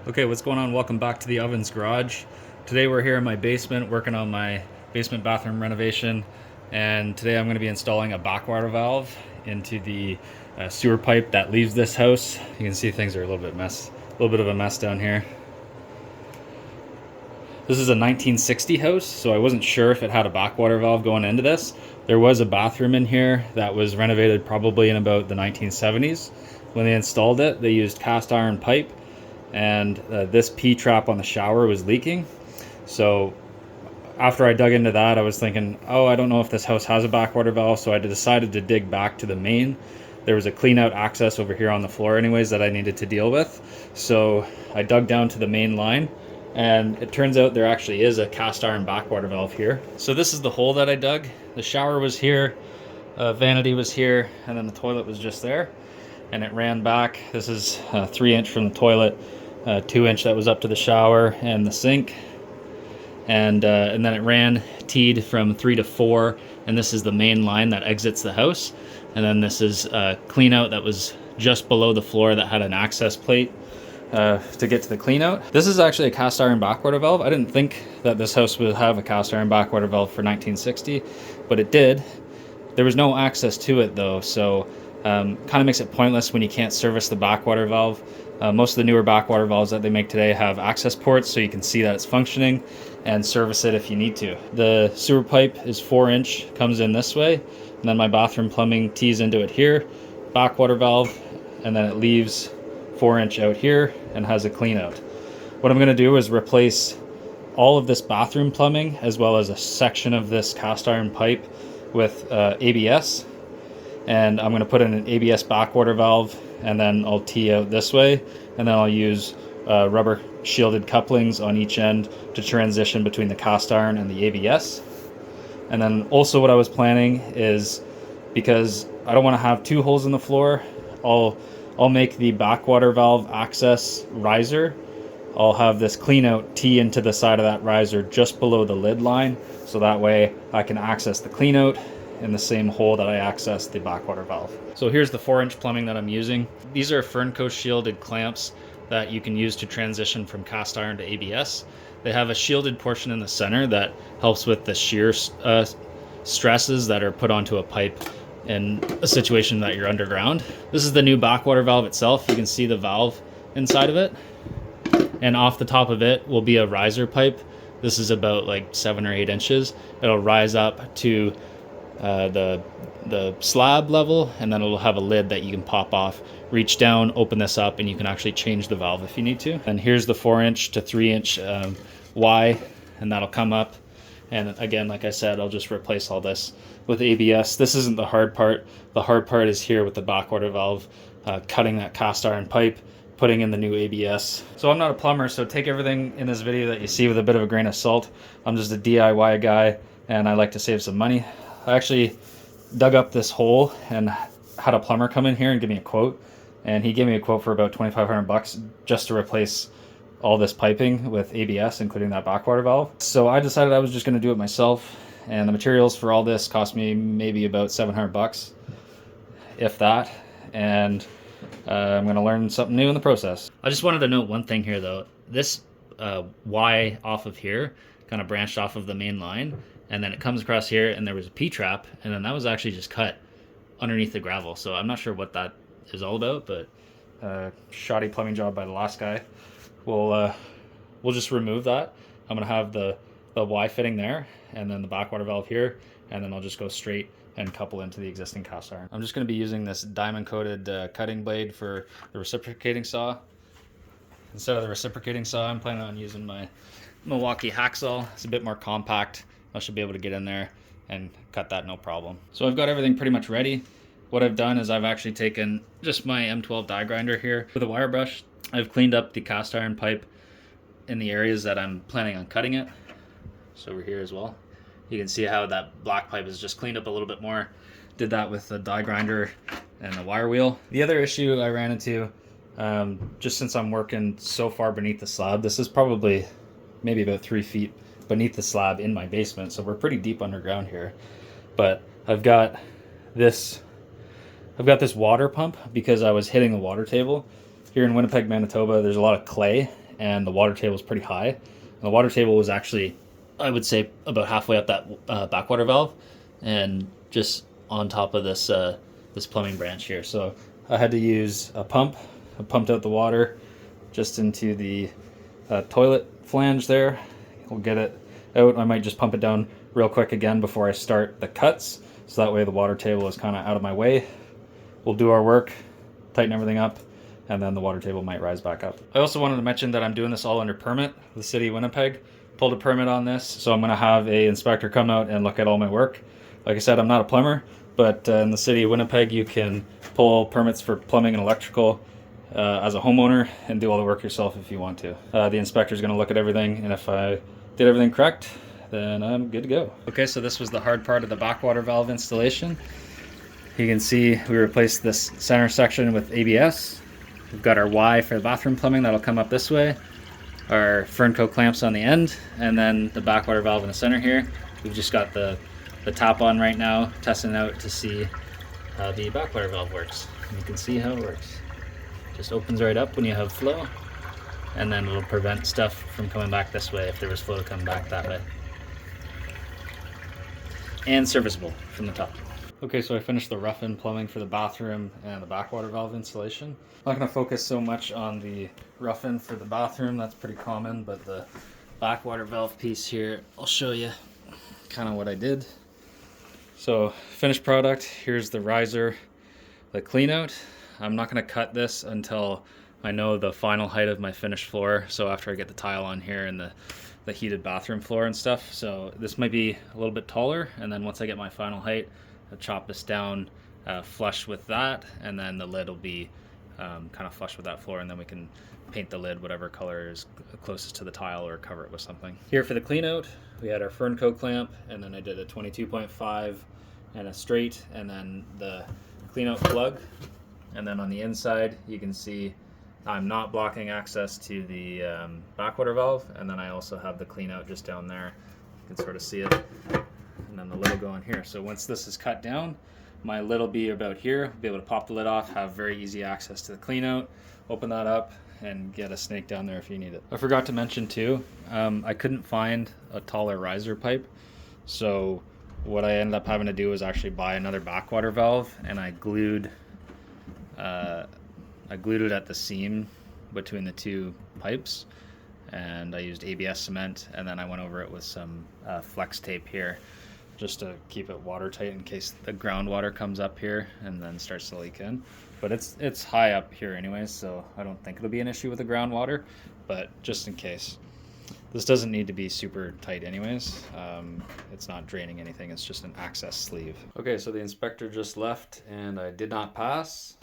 Okay, what's going on? Welcome back to the Ovens Garage. Today we're here in my basement working on my basement bathroom renovation, and today I'm going to be installing a backwater valve into the sewer pipe that leaves this house. You can see things are a little bit of a mess down here. This is a 1960 house, so I wasn't sure if it had a backwater valve going into this. There was a bathroom in here that was renovated probably in about the 1970s. When they installed it, they used cast iron pipe, and this P-trap on the shower was leaking. So after I dug into that, I was thinking, oh, I don't know if this house has a backwater valve, so I decided to dig back to the main. There was a clean out access over here on the floor anyways that I needed to deal with. So I dug down to the main line, and it turns out there actually is a cast iron backwater valve here. So this is the hole that I dug. The shower was here, vanity was here, and then the toilet was just there. And it ran back. This is 3-inch from the toilet, 2-inch that was up to the shower and the sink, and then it ran teed from 3 to 4, and this is the main line that exits the house. And then this is a clean out that was just below the floor that had an access plate to get to the clean out. This is actually a cast iron backwater valve. I didn't think that this house would have a cast iron backwater valve for 1960, but it did. There was no access to it though, so kind of makes it pointless when you can't service the backwater valve. Most of the newer backwater valves that they make today have access ports, so you can see that it's functioning and service it if you need to. The sewer pipe is 4-inch, comes in this way, and then my bathroom plumbing tees into it here, backwater valve, and then it leaves 4-inch out here and has a clean out. What I'm going to do is replace all of this bathroom plumbing as well as a section of this cast iron pipe with ABS. And I'm going to put in an ABS backwater valve, and then I'll tee out this way, and then I'll use rubber shielded couplings on each end to transition between the cast iron and the ABS. And then also what I was planning is, because I don't want to have 2 holes in the floor, I'll make the backwater valve access riser. I'll have this clean out tee into the side of that riser just below the lid line, so that way I can access the clean out in the same hole that I access the backwater valve. So here's the 4-inch plumbing that I'm using. These are Fernco shielded clamps that you can use to transition from cast iron to ABS. They have a shielded portion in the center that helps with the shear stresses that are put onto a pipe in a situation that you're underground. This is the new backwater valve itself. You can see the valve inside of it, and off the top of it will be a riser pipe. This is about like 7 or 8 inches. It'll rise up to the slab level, and then it'll have a lid that you can pop off, reach down, open this up, and you can actually change the valve if you need to. And here's the 4-inch to 3-inch Y, and that'll come up. And again, like I said, I'll just replace all this with ABS. This isn't the hard part. The hard part is here with the backwater valve, cutting that cast iron pipe, putting in the new ABS. So I'm not a plumber, so take everything in this video that you see with a bit of a grain of salt. I'm just a DIY guy, and I like to save some money. I actually dug up this hole and had a plumber come in here and give me a quote, and he gave me a quote for about $2,500 just to replace all this piping with ABS, including that backwater valve. So I decided I was just going to do it myself, and the materials for all this cost me maybe about $700, if that, and I'm going to learn something new in the process. I just wanted to note one thing here though. This Y off of here kind of branched off of the main line, and then it comes across here, and there was a P-trap, and then that was actually just cut underneath the gravel. So I'm not sure what that is all about, but shoddy plumbing job by the last guy. We'll just remove that. I'm gonna have the Y fitting there, and then the backwater valve here, and then I'll just go straight and couple into the existing cast iron. I'm just gonna be using this diamond coated cutting blade for the reciprocating saw. Instead of the reciprocating saw, I'm planning on using my Milwaukee hacksaw. It's a bit more compact. I should be able to get in there and cut that no problem. So I've got everything pretty much ready. What I've done is I've actually taken just my M12 die grinder here with a wire brush. I've cleaned up the cast iron pipe in the areas that I'm planning on cutting it. So over here as well. You can see how that black pipe is just cleaned up a little bit more. Did that with the die grinder and the wire wheel. The other issue I ran into, just since I'm working so far beneath the slab, this is probably maybe about 3 feet beneath the slab in my basement, so we're pretty deep underground here. But I've got this water pump because I was hitting the water table. Here in Winnipeg, Manitoba, there's a lot of clay and the water table was pretty high. And the water table was actually, I would say, about halfway up that backwater valve, and just on top of this this plumbing branch here. So I had to use a pump. I pumped out the water just into the toilet flange there. We'll get it out. I might just pump it down real quick again before I start the cuts, so that way the water table is kind of out of my way. We'll do our work, tighten everything up, and then the water table might rise back up. I also wanted to mention that I'm doing this all under permit. The city of Winnipeg pulled a permit on this, so I'm going to have a inspector come out and look at all my work. Like I said, I'm not a plumber, but in the city of Winnipeg you can pull permits for plumbing and electrical as a homeowner and do all the work yourself if you want to. The inspector's going to look at everything, and if I did everything correct, then I'm good to go. Okay, so this was the hard part of the backwater valve installation. You can see we replaced this center section with ABS. We've got our Y for the bathroom plumbing, that'll come up this way. Our Fernco clamps on the end, and then the backwater valve in the center here. We've just got the tap on right now, testing it out to see how the backwater valve works. And you can see how it works. Just opens right up when you have flow, and then it'll prevent stuff from coming back this way if there was flow to come back that way. And serviceable from the top. Okay, so I finished the rough-in plumbing for the bathroom and the backwater valve installation. I'm not going to focus so much on the rough-in for the bathroom, that's pretty common, but the backwater valve piece here, I'll show you kind of what I did. So, finished product, here's the riser, the clean out. I'm not going to cut this until I know the final height of my finished floor, so after I get the tile on here and the heated bathroom floor and stuff. So this might be a little bit taller, and then once I get my final height, I'll chop this down flush with that, and then the lid will be kind of flush with that floor, and then we can paint the lid whatever color is closest to the tile or cover it with something. Here for the clean out, we had our Fernco clamp, and then I did a 22.5 and a straight, and then the clean out plug. And then on the inside, you can see I'm not blocking access to the backwater valve, and then I also have the clean out just down there. You can sort of see it. And then the lid will go on here. So once this is cut down, my lid will be about here. Be able to pop the lid off, have very easy access to the clean out, open that up, and get a snake down there if you need it. I forgot to mention too, I couldn't find a taller riser pipe. So what I ended up having to do was actually buy another backwater valve, and I glued it at the seam between the two pipes, and I used ABS cement, and then I went over it with some flex tape here just to keep it watertight in case the groundwater comes up here and then starts to leak in. But it's high up here anyways, so I don't think it'll be an issue with the groundwater, but just in case. This doesn't need to be super tight anyways. It's not draining anything, it's just an access sleeve. Okay, so the inspector just left and I did not pass.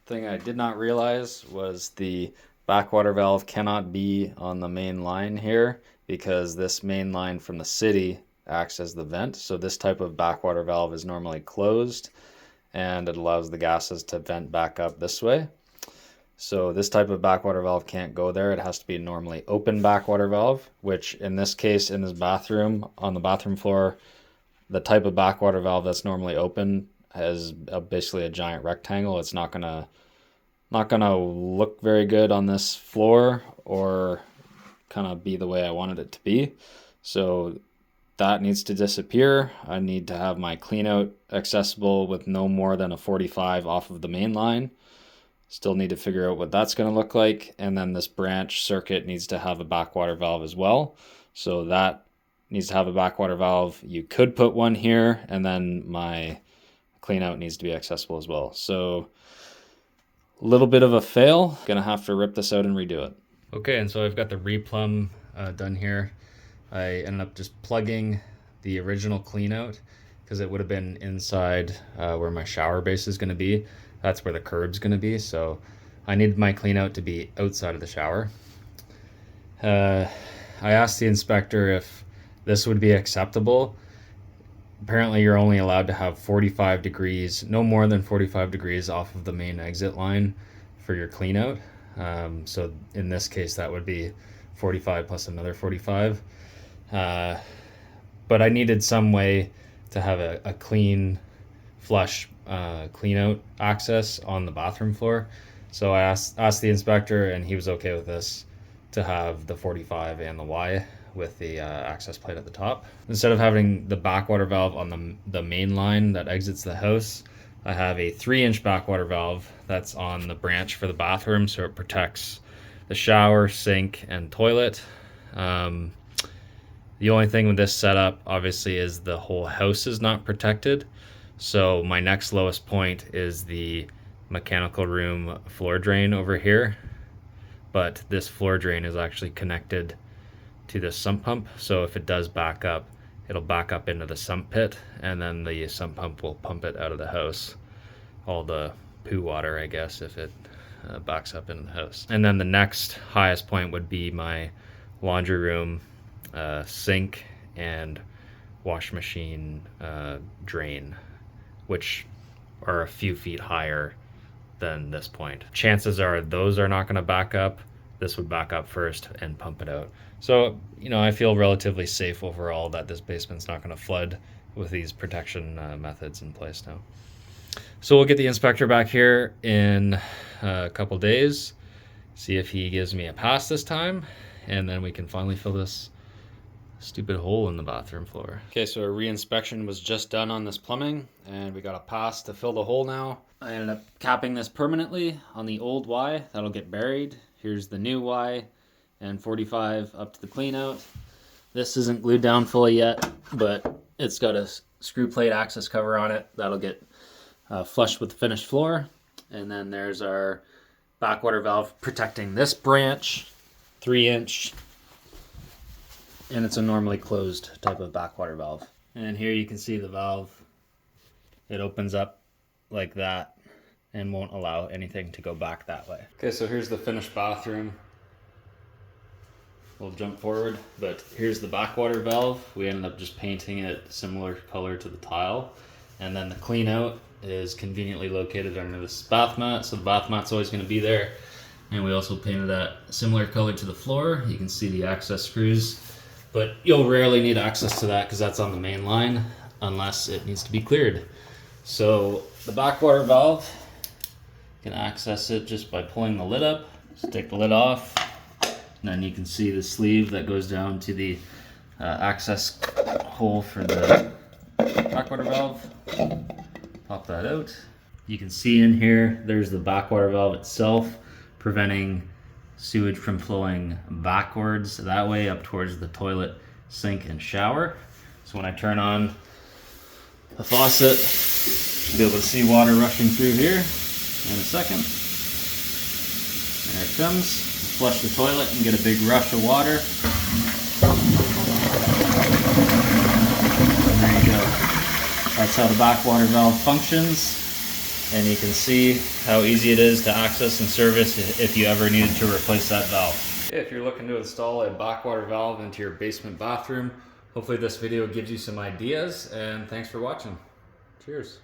Thing I did not realize was the backwater valve cannot be on the main line here, because this main line from the city acts as the vent. So this type of backwater valve is normally closed, and it allows the gases to vent back up this way. So this type of backwater valve can't go there. It has to be a normally open backwater valve, which in this case, in this bathroom, on the bathroom floor, the type of backwater valve that's normally open has basically a giant rectangle. It's not gonna look very good on this floor or kind of be the way I wanted it to be. So that needs to disappear. I need to have my clean out accessible with no more than a 45 off of the main line. Still need to figure out what that's going to look like. And then this branch circuit needs to have a backwater valve as well. So that needs to have a backwater valve. You could put one here, and then my clean out needs to be accessible as well. So a little bit of a fail. Gonna have to rip this out and redo it. Okay, and so I've got the replumb done here. I ended up just plugging the original clean out because it would have been inside where my shower base is going to be. That's where the curb's going to be, so I needed my clean out to be outside of the shower. I asked the inspector if this would be acceptable. Apparently you're only allowed to have 45 degrees, no more than 45 degrees off of the main exit line for your clean out. So in this case that would be 45 plus another 45. But I needed some way to have a clean flush clean out access on the bathroom floor. So I asked the inspector, and he was okay with this, to have the 45 and the Y with the access plate at the top. Instead of having the backwater valve on the main line that exits the house, I have a 3-inch backwater valve that's on the branch for the bathroom, so it protects the shower, sink, and toilet. The only thing with this setup, obviously, is the whole house is not protected. So my next lowest point is the mechanical room floor drain over here. But this floor drain is actually connected to the sump pump. So if it does back up, it'll back up into the sump pit, and then the sump pump will pump it out of the house. All the poo water, I guess, if it backs up into the house. And then the next highest point would be my laundry room sink and wash machine drain, which are a few feet higher than this point. Chances are those are not going to back up. This would back up first and pump it out. So, you know, I feel relatively safe overall that this basement's not going to flood with these protection methods in place now. So we'll get the inspector back here in a couple days, see if he gives me a pass this time, and then we can finally fill this stupid hole in the bathroom floor. Okay, so a re-inspection was just done on this plumbing, and we got a pass to fill the hole now. I ended up capping this permanently on the old Y. That'll get buried. Here's the new Y, and 45 up to the clean out. This isn't glued down fully yet, but it's got a screw plate access cover on it. That'll get flush with the finished floor. And then there's our backwater valve protecting this branch, 3-inch. And it's a normally closed type of backwater valve. And here you can see the valve. It opens up like that and won't allow anything to go back that way. Okay, so here's the finished bathroom. We'll jump forward, but here's the backwater valve. We ended up just painting it similar color to the tile. And then the clean out is conveniently located under this bath mat. So the bath mat's always going to be there. And we also painted that similar color to the floor. You can see the access screws. But you'll rarely need access to that because that's on the main line unless it needs to be cleared. So the backwater valve, you can access it just by pulling the lid up. Just take the lid off, and then you can see the sleeve that goes down to the access hole for the backwater valve. Pop that out. You can see in here, there's the backwater valve itself, preventing sewage from flowing backwards that way up towards the toilet, sink, and shower. So when I turn on the faucet, you'll be able to see water rushing through here in a second. There it comes. Flush the toilet and get a big rush of water. And there you go. That's how the backwater valve functions. And you can see how easy it is to access and service if you ever needed to replace that valve. If you're looking to install a backwater valve into your basement bathroom, hopefully this video gives you some ideas, and thanks for watching. Cheers.